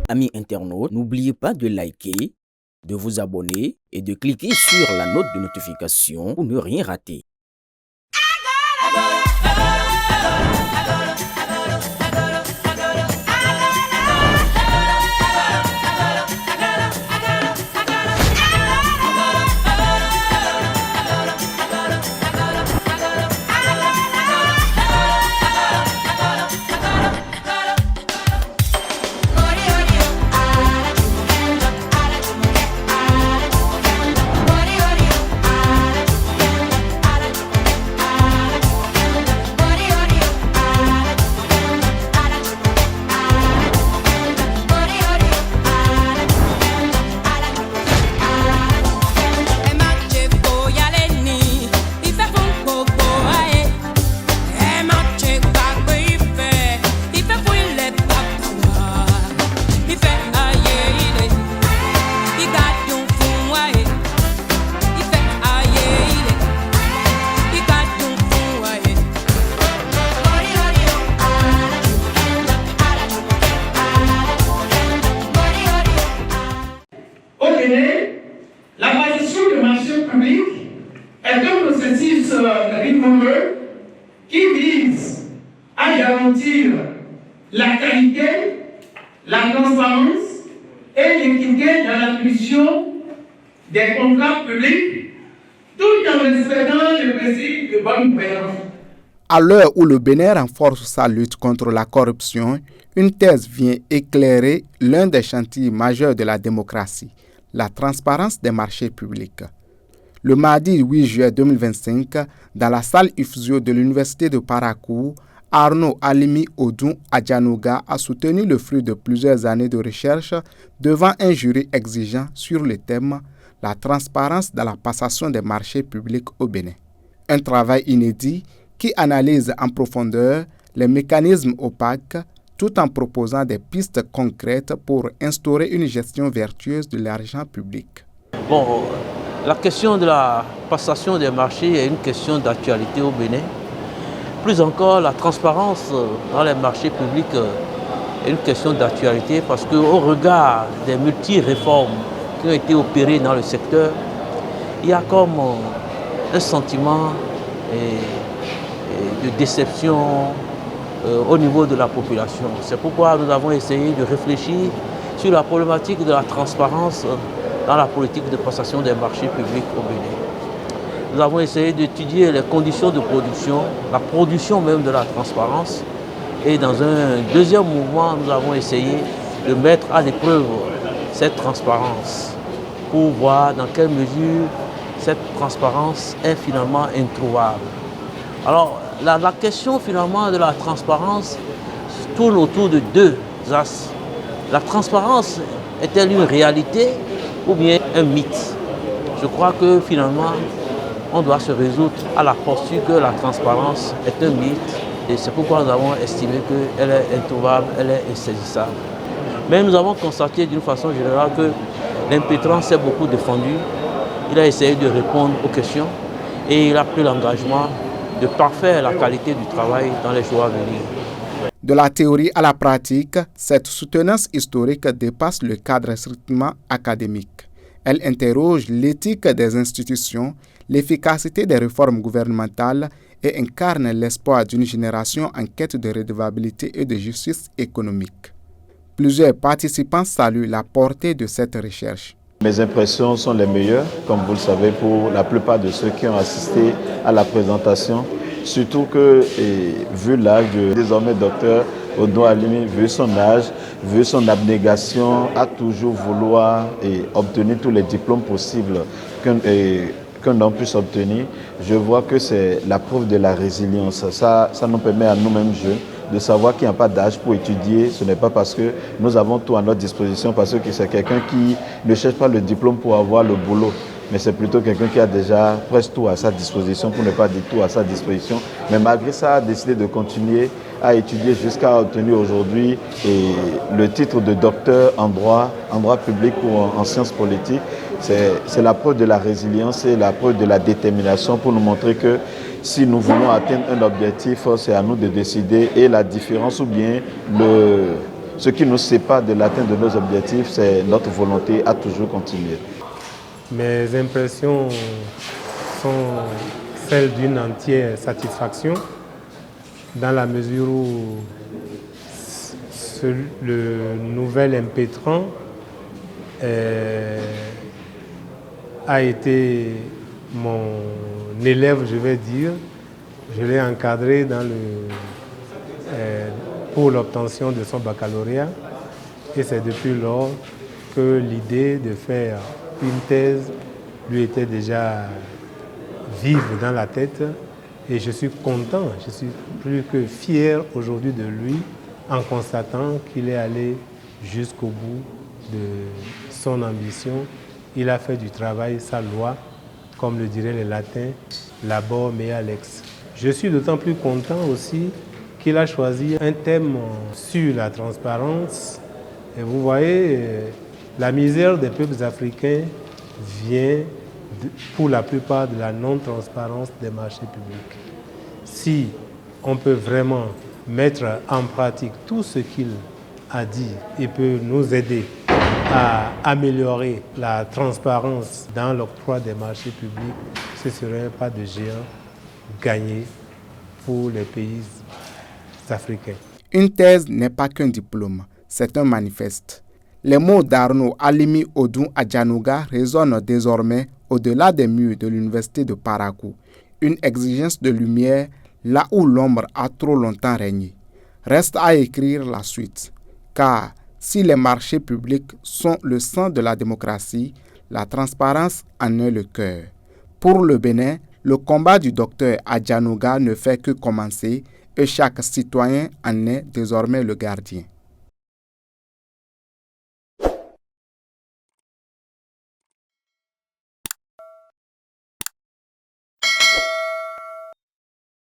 Amis internautes, n'oubliez pas de liker, de vous abonner et de cliquer sur la note de notification pour ne rien rater. La transition du marché public est un processus rigoureux qui vise à garantir la qualité, la transparence et l'équité dans l'attribution des contrats publics, tout en respectant le principe de bonne gouvernance. À l'heure où le Bénin renforce sa lutte contre la corruption, une thèse vient éclairer l'un des chantiers majeurs de la démocratie, la transparence des marchés publics. Le mardi 8 juillet 2025, dans la salle IFSIO de l'Université de Parakou, Arnaud Alimi Odun Adjanouga a soutenu le fruit de plusieurs années de recherche devant un jury exigeant sur le thème « La transparence dans la passation des marchés publics au Bénin ». Un travail inédit qui analyse en profondeur les mécanismes opaques tout en proposant des pistes concrètes pour instaurer une gestion vertueuse de l'argent public. Bon, la question de la passation des marchés est une question d'actualité au Bénin. Plus encore, la transparence dans les marchés publics est une question d'actualité parce qu'au regard des multi-réformes qui ont été opérées dans le secteur, il y a comme un sentiment de déception au niveau de la population. C'est pourquoi nous avons essayé de réfléchir sur la problématique de la transparence dans la politique de passation des marchés publics au Bénin. Nous avons essayé d'étudier les conditions de production, la production même de la transparence. Et dans un deuxième mouvement, nous avons essayé de mettre à l'épreuve cette transparence pour voir dans quelle mesure cette transparence est finalement introuvable. Alors, la question finalement de la transparence tourne autour de deux axes. La transparence est-elle une réalité ou bien un mythe? Je crois que finalement, on doit se résoudre à la posture que la transparence est un mythe et c'est pourquoi nous avons estimé qu'elle est introuvable, elle est insaisissable. Mais nous avons constaté d'une façon générale que l'impétrant s'est beaucoup défendu. Il a essayé de répondre aux questions et il a pris l'engagement de parfaire la qualité du travail dans les jours à venir. De la théorie à la pratique, cette soutenance historique dépasse le cadre strictement académique. Elle interroge l'éthique des institutions, l'efficacité des réformes gouvernementales et incarne l'espoir d'une génération en quête de redevabilité et de justice économique. Plusieurs participants saluent la portée de cette recherche. Mes impressions sont les meilleures, comme vous le savez, pour la plupart de ceux qui ont assisté à la présentation. Surtout que, vu l'âge du désormais docteur Odun Alimi, vu son âge, vu son abnégation, à toujours vouloir obtenir tous les diplômes possibles qu'un homme puisse obtenir, je vois que c'est la preuve de la résilience. Ça nous permet à nous-mêmes jeunes de savoir qu'il n'y a pas d'âge pour étudier. Ce n'est pas parce que nous avons tout à notre disposition, parce que c'est quelqu'un qui ne cherche pas le diplôme pour avoir le boulot, mais c'est plutôt quelqu'un qui a déjà presque tout à sa disposition, pour ne pas dire tout à sa disposition. Mais malgré ça, a décidé de continuer à étudier jusqu'à obtenir aujourd'hui le titre de docteur en droit public ou en sciences politiques. C'est la preuve de la résilience et la preuve de la détermination pour nous montrer que si nous voulons atteindre un objectif, c'est à nous de décider et la différence ou bien Ce qui nous sépare de l'atteinte de nos objectifs, c'est notre volonté à toujours continuer. Mes impressions sont celles d'une entière satisfaction dans la mesure où le nouvel impétrant a été mon élève, je vais dire. Je l'ai encadré pour l'obtention de son baccalauréat et c'est depuis lors que l'idée de faire une thèse lui était déjà vive dans la tête et je suis content, je suis plus que fier aujourd'hui de lui en constatant qu'il est allé jusqu'au bout de son ambition. Il a fait du travail sa loi, comme le diraient les latins, labor mea lex. Je suis d'autant plus content aussi qu'il a choisi un thème sur la transparence. Et vous voyez, la misère des peuples africains vient pour la plupart de la non-transparence des marchés publics. Si on peut vraiment mettre en pratique tout ce qu'il a dit, il peut nous aider à améliorer la transparence dans l'octroi des marchés publics. Ce serait un pas de géant gagné pour les pays africains. Une thèse n'est pas qu'un diplôme, c'est un manifeste. Les mots d'Arnaud Alimi Odun Adjanouga résonnent désormais au-delà des murs de l'université de Parakou. Une exigence de lumière là où l'ombre a trop longtemps régné. Reste à écrire la suite, car si les marchés publics sont le sang de la démocratie, la transparence en est le cœur. Pour le Bénin, le combat du docteur Adjanouga ne fait que commencer et chaque citoyen en est désormais le gardien.